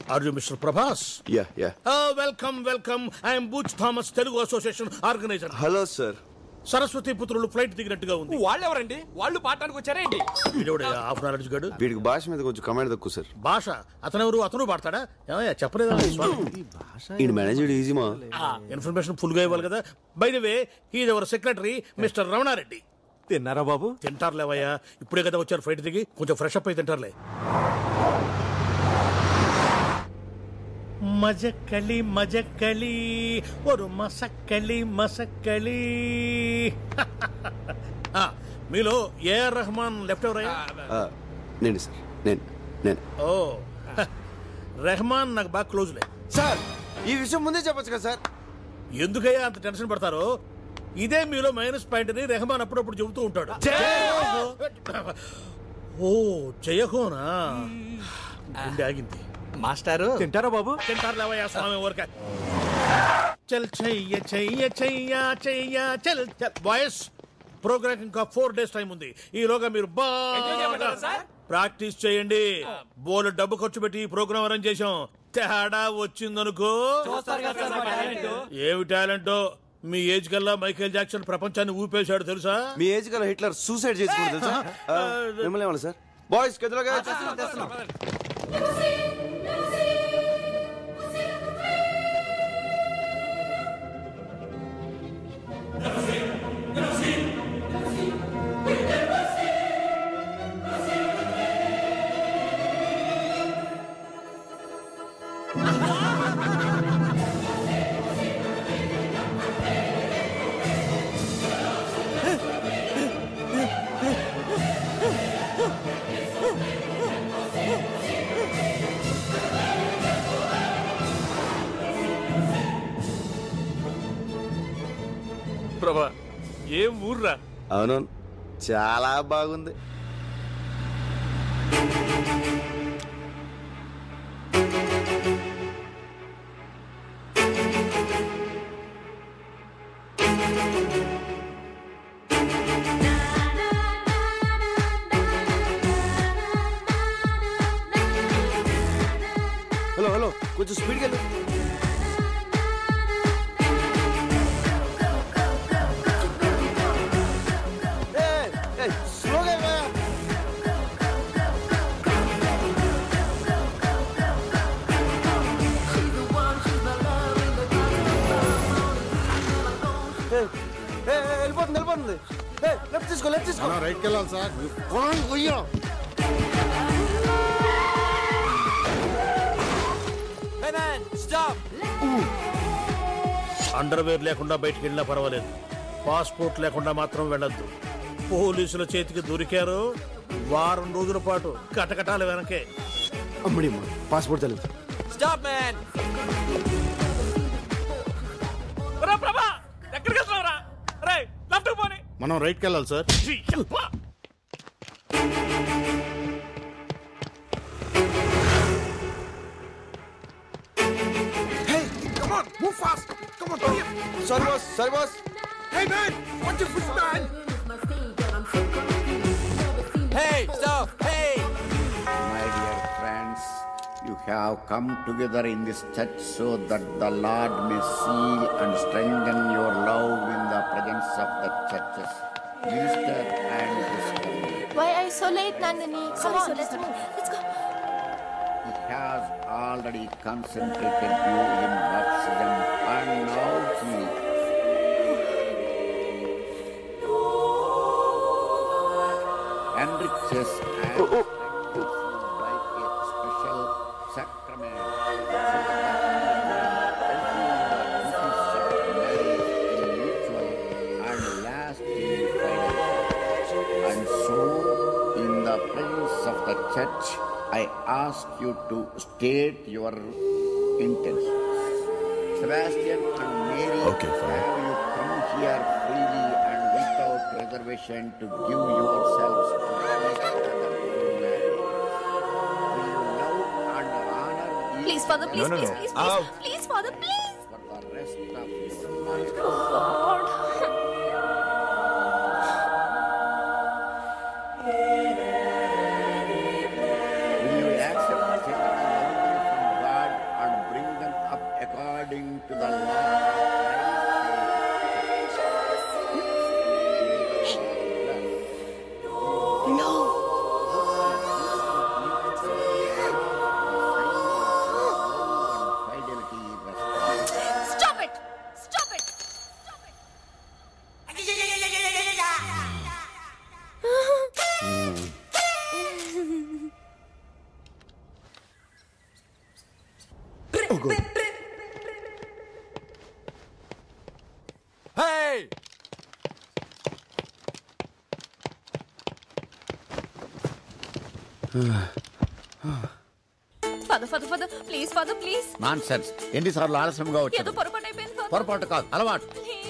Are you Mr. Prabhas? Yeah. Welcome. I am Butch Thomas, Telugu Association organizer. Hello, sir. Saraswati పుత్రులు flight దిగినట్టుగా ఉంది. వాళ్ళెవరండి? వాళ్ళు పాడటానికి వచ్చారేంటి? Half an hour గడు. వీడికి భాష మీద కొంచెం కమాండ్ తక్కువ సార్. భాష అతను పాడతాడా? చెప్పలేదా? ఈ మేనేజర్ ఈజీ మా ఇన్ఫర్మేషన్ ఫుల్ గా ఇవ్వాలి కదా. By the way he is our secretary mister Ramana Reddy. తిన్నారా బాబు? తింటారులేవయ్యా, ఇప్పుడే కదా వచ్చారు ఫ్లైట్ దిగి, కొంచెం ఫ్రెష్ అప్ అయి తింటారులే. మజక్కలి ఒక మసక్కలి. మీలో ఏఆర్ రెహమాన్ లెఫ్ట్ ఎవరయ్యా? నేను సార్, నేను. ఓ రెహమాన్ నాకు బాగా క్లోజ్లే. సార్ ఈ విషయం ముందే చెప్పొచ్చు కదా సార్. ఎందుకయ్యా అంత టెన్షన్ పడతారో? ఇదే మీలో మైనస్ పాయింట్ అని రెహమాన్ అప్పుడప్పుడు చెబుతూ ఉంటాడు. ఓ జయహోనా, గుండె ఆగింది. మాస్టారు తింటారా బాబు? తింటారులేవయ్యా స్వామి ఊరిక. చల్ చెయ్య చల్ బాయ్స్, ప్రోగ్రామ్ ఇంకా 4 days టైం ఉంది. ఈలోగా మీరు బాగా ప్రాక్టీస్ చేయండి. బోల్ డబ్బు ఖర్చు పెట్టి ఈ ప్రోగ్రామ్ అరేంజ్ చేశాం. తేడా వచ్చిందనుకో. ఏమి టాలెంటో. మీ ఏజ్ కల్లా మైకేల్ జాక్సన్ ప్రపంచాన్ని ఊపేశాడు తెలుసా? మీ ఏజ్ కల్లా హిట్లర్ సూసైడ్ చేసుకుంటాడు తెలుసా? మిమ్మల్ని ఏమన్నా సార్? బాయ్స్ గదిలోగా ప్రభా, ఏం ఊర్రా? అవునవును, చాలా బాగుంది. హలో కొంచెం స్పీడ్కి వెళ్ళు. వెళ్ళిపోతుంది. లెఫ్ట్ తీసుకో. రైట్కి వెళ్ళాలి సార్. అండర్వేర్ లేకుండా బయటికి వెళ్ళినా పర్వాలేదు, పాస్పోర్ట్ లేకుండా మాత్రం వెళ్ళొద్దు. పోలీసుల చేతికి దొరికారు, వారం రోజుల పాటు కటకటాల వెనకే. అమ్మడి పాస్పోర్ట్ తెలియదు. మనం రైట్కి వెళ్ళాలి sir. Sorry boss. Hey man, what's your push man? Hey, stop. Hey. My dear friends, you have come together in this church so that the Lord may seal and strengthen your love in the presence of the churches, minister and sister. Why are you so late, Nandini? Come on, let's move. Let's go. He has already concentrated you in baptism and now he enriches and strengthens you by a special sacrament so that mutual and lasting friendship. And so, in the presence of the church, I ask you to state your intentions. Sebastian and Mary, have you come here freely and without reservation to give yourselves to each other in marriage? Will you love and honor each Please, Father, please, other please. Please, Father, please. for the rest of your life? God. Will you accept children lovingly from God Hey! Father please father please. Nonsense. ఎన్నిసార్లు ఆలస్యంగా ఏదో వచ్చాడు? పొరపాటు అయిపోయింది father. పొరపాటు కాదు, అలవాటు.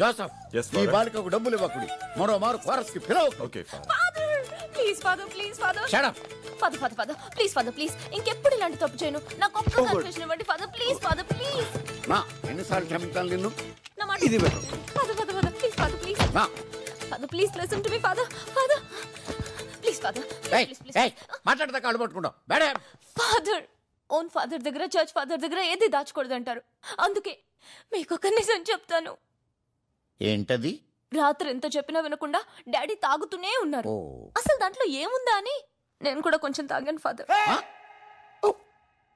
Joseph, ఈ బాలికకు డబ్బులు ఇవ్వకుడి. మరోమారు కోరస్ కి పిలవ. Father please father. Shut up. Father please ఇంకెప్పుడు ఇలాంటి తప్పు చేయను. నాకు ఒక్క కన్ఫెషన్ ఇవ్వండి ఫాదర్ ప్లీజ్. నా ఎన్నిసార్లు క్షమించాలి నిన్ను? నా మాట ఇది ఫాదర్ ప్లీజ్ నా father please listen to me father please మాట్లాడదాకా అడు పట్టుకుంటావు. మేడం, ఫాదర్ ఓన్ ఫాదర్ దగ్గర చర్చ్ ఫాదర్ దగ్గర ఏది దాచకూడదంటారు. అందుకే మీకు ఒక నిజం చెప్తాను. ఏంటది? రాత్రి ఎంత చెప్పినా వినకుండా డాడీ తాగుతూనే ఉన్నారు. ఓ. అసలు దాంట్లో ఏముందా అని నేను కూడా కొంచెం తాగాను ఫాదర్.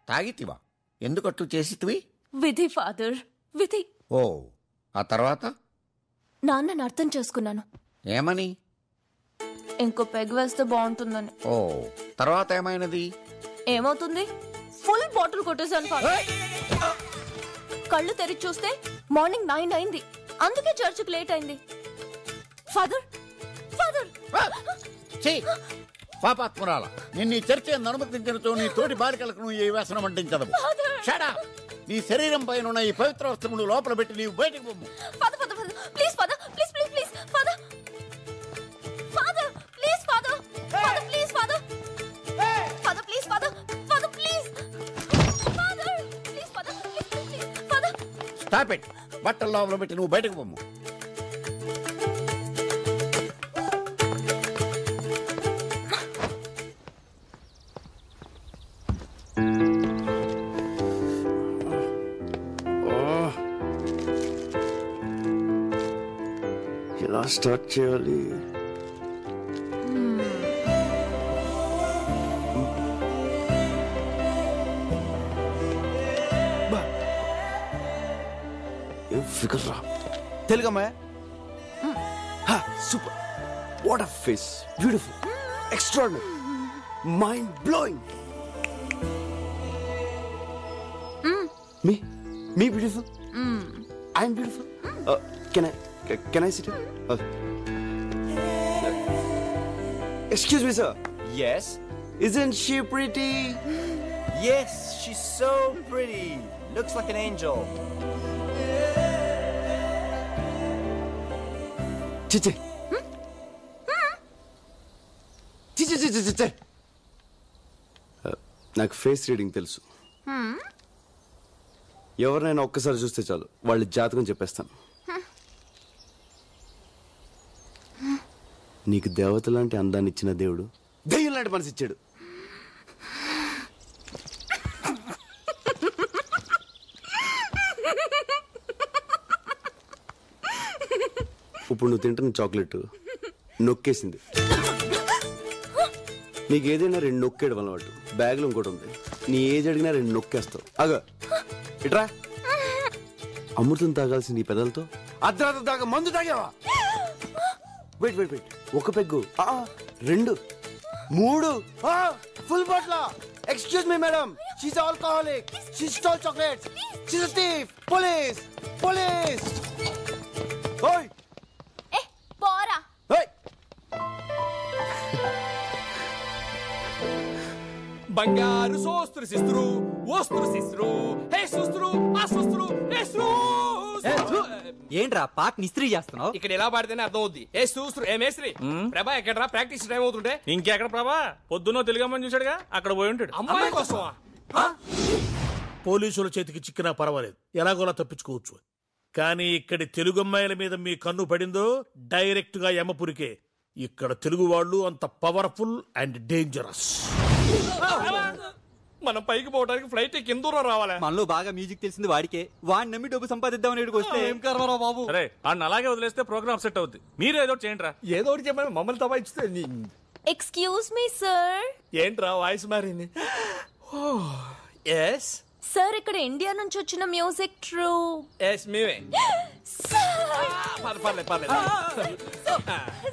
తాగితివా? ఎందుకట్టు చేసితివి? విధి ఫాదర్, విధి. ఓ, ఆ తర్వాత? నాన్నని అర్థం చేసుకున్నాను. ఏమని? ఇంకో పెగ్ వేస్తే బాగుంటుందని. ఓ, తర్వాత ఏమైనది? ఏమవుతుంది? ఫుల్ బాటిల్ కొట్టేశాను ఫాదర్. కళ్ళు తెరిచి చూస్తే మార్నింగ్ 9 అయింది. అందుకే చర్చికి లేట్ అయింది. ఫాదర్ పాపాత్మురాల, నిన్ను చర్చ అనుమతించినతో నీ తోటి బాలికలకు నువ్వు ఈ వ్యసనం అంటించదు. Shut up. నీ శరీరం పైన ఉన్న ఈ పవిత్ర వస్త్రములు లోపల పెట్టి నీవు బయటకు పొమ్ము. Please father father stop it. బట్టల లోపల పెట్టి నువ్వు బయటకు పొమ్ము. ఎలా స్టార్ట్ చేయాలి? ఫిగర్ రా. తెలుగమ్మా? Super. What a face. Beautiful, extraordinary, mind blowing. మీ beautiful. I'm beautiful. Can I sit here? Excuse me, sir. Yes? Isn't she pretty? Yes, she's so pretty. Looks like an angel. Chiche. Chiche. నాకు face reading తెలుసు. ఎవరినైనా ఒక్కసారి చూస్తే చాలు వాళ్ళ జాతకం చెప్పేస్తాను. నీకు దేవత లాంటి అందాన్ని ఇచ్చిన దేవుడు దెయ్యం లాంటి మనసు ఇచ్చాడు. ఇప్పుడు నువ్వు తింటున్న చాక్లెట్ నొక్కేసింది. నీకు ఏదైనా 2 నొక్కేయడం అలవాటు. బ్యాగ్లో ఇంకోటి ఉంది. నీ ఏజ్ అడిగినా 2 నొక్కేస్తావు. అగో ఇట్రా. అమృతం తాగాల్సింది ఈ పెదలతో అర్ధరాత్రి దాకా మందు తాగావా? వెయిట్. ఒక peg, 2, 3, full bottle. Excuse me madam, she's alcoholic. She stole chocolates. She's a thief. Police. ఓయ్ ఏ పోరా. ఓయ్. బంగారు సోస్త్రు సిస్త్రు ఓస్త్రు సిస్త్రు హే సుస్త్రు ఆ సుస్త్రు హే ఏంట్రా పాట నిస్త్రీ చేస్తున్నావు? ఇక్కడ ఎలా పాడితేనే అర్థం అవుద్ది. ఏ సూస్త్రు ఏ మేస్త్రి. ప్రభా ఎక్కడరా? ప్రాక్టీస్ టైం అవుతుంటే. ఇంకెక్కడ ప్రభా? పొద్దున్నో తెలుగమ్మని చూశాడుగా, అక్కడ పోయి ఉంటాడు. అమ్మాయి కోసమా? పోలీసుల చేతికి చిక్కినా పర్వాలేదు, ఎలాగోలా తప్పించుకోవచ్చు. కానీ ఇక్కడి తెలుగు అమ్మాయిల మీద మీ కన్ను పడిందో డైరెక్ట్ గా యమపురికే. ఇక్కడ తెలుగు వాళ్ళు అంత పవర్ఫుల్ అండ్ డేంజరస్. మనం పైకి పోవడానికి ఫ్లైట్ కింద రావాలా? మనలో బాగా మ్యూజిక్ తెలిసింది వాడికే. వాడిని నమ్మి డబ్బు సంపాదిద్దామని ఇక్కడికి వస్తే ఏం కర్మరా బాబు. అరే అన్న అలాగే వదిలేస్తే ప్రోగ్రామ్ సెట్ అవుద్ది. మీరు ఏదో చేయండి రా. ఏదో ఒకటి చెప్పండి, మమ్మల్ని తప్ప ఇస్తే. Excuse me sir. ఏంట్రా వాయిస్ మారింది? ఎస్ సార్, ఇక్కడ ఇండియా నుంచి వచ్చిన మ్యూజిక్ ట్రూప్. ఎస్ మేమే. పర్లేదు.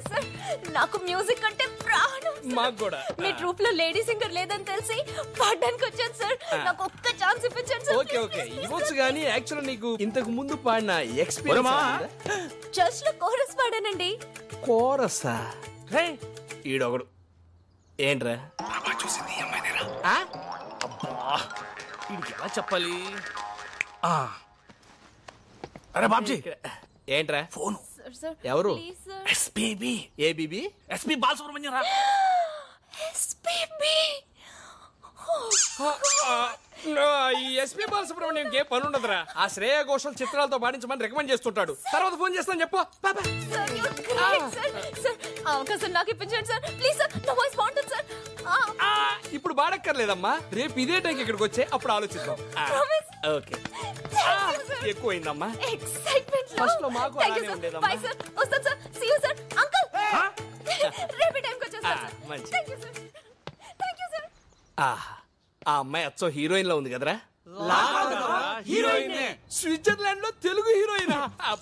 సార్, నాకు మ్యూజిక్ అంటే ప్రాణం. మాకు కూడా. మీ ట్రూప్ లో లేడీ సింగర్ లేదని తెలిసి పాడడానికి వచ్చాను సార్. నాకు ఒక్క ఛాన్స్ ఛాన్స్ ఇప్పించండి సార్. ఓకే ఓకే ఇవ్వచ్చు కానీ యాక్చువల్ నీకు ఇంతకు ముందు పాడిన ఎక్స్పీరియన్స్ చర్చ్ లో కోరస్ పాడానండి. కోరసా? ఈడొకడు ఏంట్రా ఎలా చెప్పాలి? అరే బాబ్జీ ఏంట్రా ఫోన్. ఎవరు? ఎస్పీబీ. ఏబీబీ? ఎస్పీ బాలసుబ్రహ్మణ్యం రా. ఎస్పీబీ. ఈ ఎస్పీ బాలసుబ్రహ్మణ్యం ఏ పని ఉండదురా. ఆ శ్రేయ ఘోషల్ చిత్రాలతో పాడించమని రికమెండ్ చేస్తుంటాడు. తర్వాత ఫోన్ చేస్తాను చెప్పు. అవకాశం నాకు ఇప్పించండి సార్ ప్లీజ్ సార్. నా వాయిస్ బాగుంటుంది సార్. ఇప్పుడు బాడక్కర్లేదమ్మా, రేపు ఇదే టైంకి ఇక్కడికి వచ్చే అప్పుడు ఆలోచిద్దాం. ఓకే ఎక్కువైందమ్మా. ఎక్సైట్మెంట్ ఫస్ట్ లో మాకు అలానే ఉండేదమ్మా. Bye sir. వస్తాను sir. See you sir. Uncle రేపు టైంకి వచ్చేస్తాను సార్. మంచి. Thank you sir. Thank you sir. ఆ అమ్మాయి అచ్చో హీరోయిన్ లో ఉంది కదరా. హీరోయిన్. స్విట్జర్లాండ్ లో తెలుగు హీరోయిన్.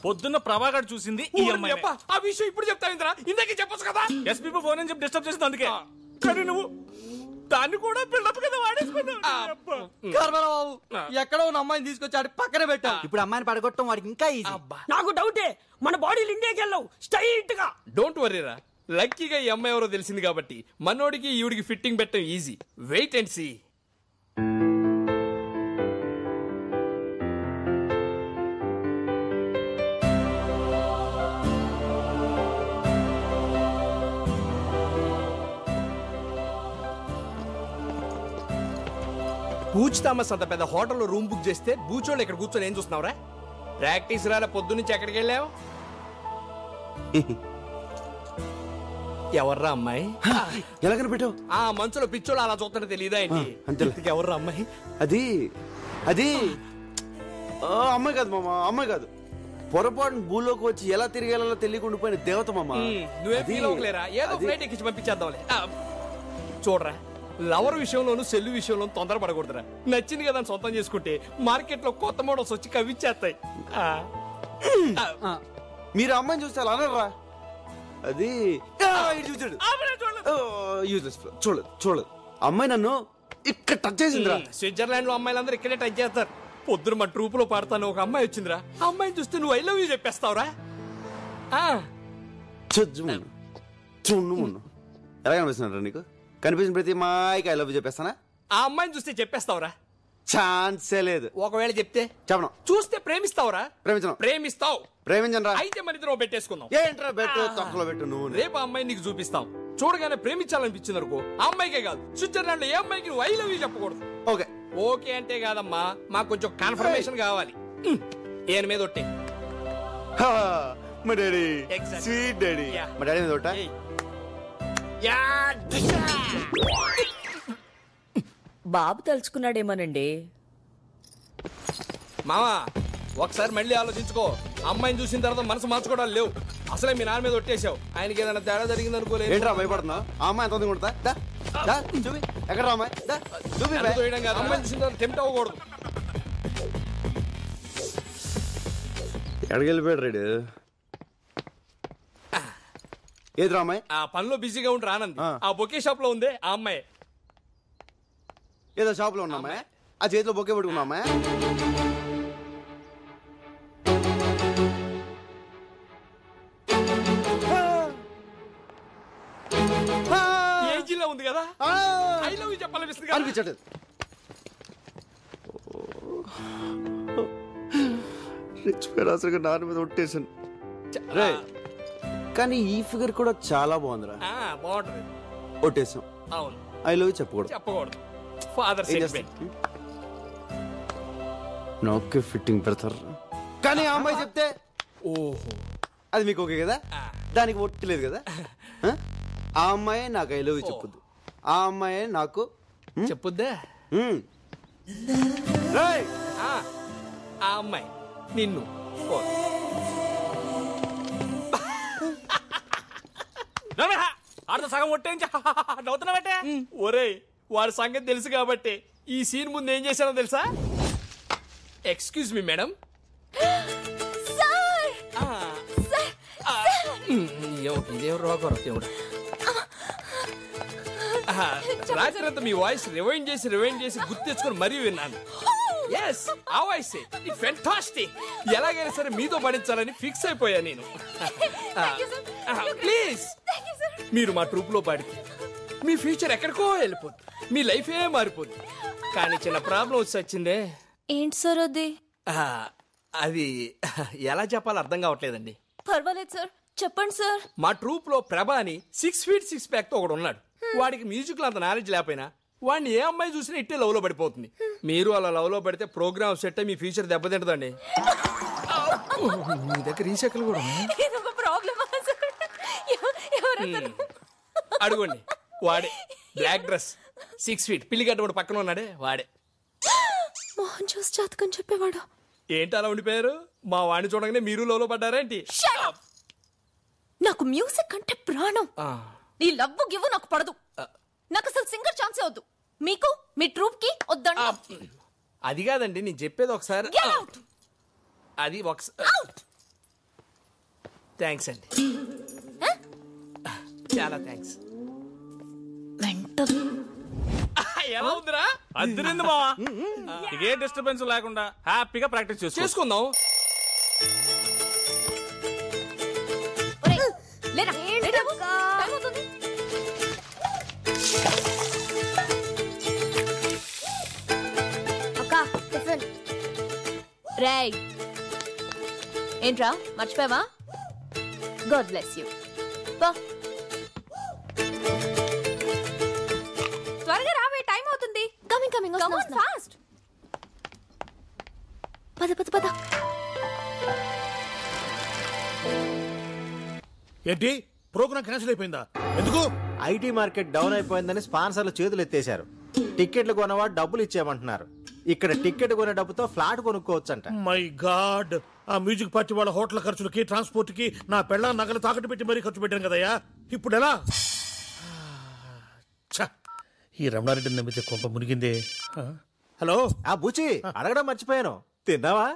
పొద్దున్న ప్రభాకర్ చూసింది ఈ అమ్మాయి. ఆ విషయం ఇప్పుడు చెప్తావింద్రా, ఇందాకే చెప్పొచ్చు కదా. ఎస్పీ ఫోన్ అని చెప్పి డిస్టర్బ్ చేసింది అందుకే. కానీ నువ్వు దాన్ని కూడా బిల్డప్ కదా వాడేసుకున్నావు. బాబు ఎక్కడో ఉన్న అమ్మాయిని తీసుకొచ్చాడు పక్కన పెట్టా. ఇప్పుడు అమ్మాయిని పడగొట్టడం వాడికి ఇంకా ఈజీ. నాకు డౌటే మన బాడీలు ఇండియాకి వెళ్ళవు స్ట్రైట్ గా. డోంట్ వరీరా, లక్కీగా ఈ అమ్మాయి ఎవరో తెలిసింది కాబట్టి మనోడికి ఈవిడికి ఫిట్టింగ్ పెట్టడం ఈజీ. Wait and see. బూచ్ థామస్ అంత పెద్ద హోటల్లో రూమ్ బుక్ చేస్తే బూచోళ్ళు ఇక్కడ కూర్చొని ఏం చూస్తున్నావురా? ప్రాక్టీస్ రాలే పొద్దున్నుంచి ఎక్కడికి వెళ్ళావు? ఎవర్రా అమ్మాయి? ఎలా కనిపెట్టావు? ఆ మంచులో పిచ్చోళ్ళు అలా చూస్తుంటే తెలియదా ఏంటి? అంతే. ఎవర్రా అమ్మాయి? అది అది అమ్మాయి కాదు మామ, అమ్మాయి కాదు. పొరపాటున భూలోకి వచ్చి ఎలా తిరిగేలా తెలియకుండా పోయిన దేవత మామ. నువ్వే ఫీల్ అవ్వలేరా? ఏదో ఫ్లైట్ ఎక్కించి పంపించేద్దాంలే. చూడరా, లవర్ విషయంలోను సెల్లు విషయంలోను తొందరపడకూడదురా. నచ్చింది కదా సొంతం చేసుకుంటే మార్కెట్ లో కొత్త మోడల్స్ వచ్చి కవిచ్చేస్తాయి. మీరు అమ్మాయిని చూస్తే అలా అనరా? అది చూసాడు చూడలేదు చూడలేదు. అమ్మాయి నన్ను ఇక్కడ టచ్ చేసిందిరా. స్విట్జర్లాండ్ లో అమ్మాయిలందరూ ఇక్కడే టచ్ చేస్తారు. పొద్దున మా ట్రూప్ లో పాడతాను ఒక అమ్మాయి వచ్చిందిరా. ఆ అమ్మాయిని చూస్తే నువ్వు ఐ లవ్ యూ చెప్పేస్తావురా. చూడు ఎలా కనిపిస్తున్నారా నీకు? కనిపించిన ప్రతి అమ్మాయికి ఐ లవ్ యూ చెప్పేస్తానా? ఆ అమ్మాయిని చూస్తే చెప్పేస్తావురా? ఛాన్సే లేదు. ఒకవేళ చెప్తే చెప్పను. చూస్తే ప్రేమిస్తావురా? ప్రేమించను. ప్రేమిస్తావు. ప్రేమించను. అయితే మన ఇద్దరం పెట్టేసుకుందాం. ఏంట్రా పెట్టు తొక్కలో పెట్టు నువ్వు. రేపు ఆ అమ్మాయి నీకు చూపిస్తాం. చూడగానే ప్రేమించాలనిపించింది అనుకో, ఆ అమ్మాయికే కాదు స్విట్జర్లాండ్ లో ఏ అమ్మాయికి నువ్వు ఐ లవ్ యూ చెప్పకూడదు. ఓకే ఓకే అంటే కాదమ్మా, మాకు కొంచెం కన్ఫర్మేషన్ కావాలి. ఏన్ మీద ఒట్టే. మా daddy Exactly. Sweet daddy. Yeah. మా డాడీ మీద ఒకటా? బాబు తలుచుకున్నాడేమోనండి. మామా ఒకసారి మళ్ళీ ఆలోచించుకో. అమ్మాయిని చూసిన తర్వాత మనసు మార్చుకోవడాలు లేవు. అసలే మీ నాన్న మీద ఒట్టేసావు. ఆయనకి ఏదైనా తేడా జరిగింది అనుకోలేదు. ఏంట్రా భయపడుతున్నావు? ఆ అమ్మాయి ఎంత కొడతా చూపి. ఎక్కడ అమ్మాయి చూపి. చేయడం కాదు, అమ్మాయిని చూసిన తర్వాత టెంప్ట్ అవ్వకూడదు. ఎక్కడికి వెళ్ళిపోయాడు రేడు? ఏదిరా అమ్మాయి? ఆ పనిలో బిజీగా ఉండి రానంది. ఆ. ఆ బొకే షాప్ లో ఉంది ఆ అమ్మాయి. ఏదో షాప్ లో ఉన్న అమ్మాయి? ఆ చేతిలో బొకే పట్టుకున్నా అమ్మాయి? ఏజీలో ఉంది కదా, ఐ లవ్ యూ చెప్పాలనిపిస్తుంది. అనిపించట్లేదు. అసలు నాన్న మీద ఒట్టేసాను. కానీ ఈ ఫిగర్ కూడా చాలా బాగుందిరా. బాగుంటది. ఒట్టేసాం. అవును, ఐ లవ్ యూ చెప్పకూడదు. చెప్పకూడదు. Father sentiment. నాకే ఫిట్టింగ్ పెడతారు. కానీ ఆ అమ్మాయి చెప్తే ఓహో అది మీకు ఓకే కదా? దానికి ఒట్టలేదు కదా? ఆ అమ్మాయి నాకు ఐ లవ్ యూ చెప్పొద్దు. ఆ అమ్మాయి నాకు చెప్పుద్దా? ఆ అమ్మాయి నిన్ను ఆడతో సగం ఒట్టే నవ్వుతున్నావే. ఒరేయ్, వాడి సంగతి తెలుసు కాబట్టి ఈ సీన్ ముందు ఏం చేశానో తెలుసా? Excuse me madam. ఇదేం రోగం దేవుడు. రాత్రి అంతా మీ వాయిస్ రివైండ్ చేసి గుర్తు తెచ్చుకొని మరీ విన్నాను. ఎస్ ఆ వాయిస్ ఫెంటాస్టిక్. ఎలాగైనా సరే మీతో పడించాలని ఫిక్స్ అయిపోయా నేను. ప్లీజ్ మీరు మా ట్రూప్ లో పాడితే మీ ఫ్యూచర్ ఎక్కడికో వెళ్ళిపోద్ది, మీ లైఫ్ ఏ మారిపోద్ది. కానీ చిన్న ప్రాబ్లం వచ్చి వచ్చిందే. ఏంటి సార్ అది? అది ఎలా చెప్పాలో అర్థం కావట్లేదండి. పర్వాలేదు సార్, చెప్పండి సార్. మా ట్రూప్ లో ప్రభా అని 6 feet 6 pack తో ఒకడు ఉన్నాడు. వాడికి మ్యూజిక్ లో అంత నాలెడ్జ్ లేకపోయినా వాడిని ఏ అమ్మాయి చూసినా ఇట్టే లవ్ లో పడిపోతుంది. మీరు అలా లవ్ లో పడితే ప్రోగ్రామ్ సెట్ అయ్యి మీ ఫ్యూచర్ దెబ్బతింటదండి. మీ దగ్గర రీసైకిల్ కూడా అడుగుండి. వాడే బ్లాక్ డ్రెస్ 6 feet పిల్లిగడ్డ వాడు పక్కన ఉన్నాడే వాడే. మోహన్ చూసి జాతకం చెప్పేవాడు. ఏంటి అలా ఉండిపోయారు? మా వాడిని చూడగానే మీరు లవ్ లో పడ్డారేంటి? నాకు మ్యూజిక్ అంటే ప్రాణం. నీ లవ్ గివ్ నాకు పడదు. నాకు అసలు సింగర్ ఛాన్సే వద్దు. మీకు మీ ట్రూప్ కి వద్దండి. అది కాదండి నేను చెప్పేది ఒకసారి. అది ఒకసారి. థ్యాంక్స్ అండి, చాలా థ్యాంక్స్. ఎలా ఉందిరా? అద్దరింది మావా. ఏ డిస్టర్బెన్స్ లేకుండా హ్యాపీగా ప్రాక్టీస్ చేసుకుందాం. రేయ్ ఏంట్రా మర్చిపోయావా? God bless you. త్వరగా రావే, టైం అవుతుంది. Coming coming fast. పద పద పద. ఏంటి ప్రోగ్రామ్ క్యాన్సిల్ అయిపోయిందా? ఎందుకు? ఐటీ మార్కెట్ డౌన్ అయిపోయిందని స్పాన్సర్లు చేతులు ఎత్తేశారు. టికెట్లు కొనవాడు డబ్బులు ఇచ్చేయమంటున్నారు. ఇక్కడ టికెట్ కొనే డబ్బుతో ఫ్లాట్ కొనుక్కోవచ్చంట. మై గాడ్, ఆ మ్యూజిక్ పార్టీ వాళ్ళ హోటల్ ఖర్చులకి ట్రాన్స్పోర్ట్ కి నా పెళ్ళ నగలు తాకట్టు పెట్టి మరీ ఖర్చు పెట్టాను కదయ్యా. ఇప్పుడు ఎలా? ఈ రమణారెడ్డిని నమ్మితే కొంప మునిగిందే. హలో ఆ బుచి అడగడం మర్చిపోయాను, తిన్నావా?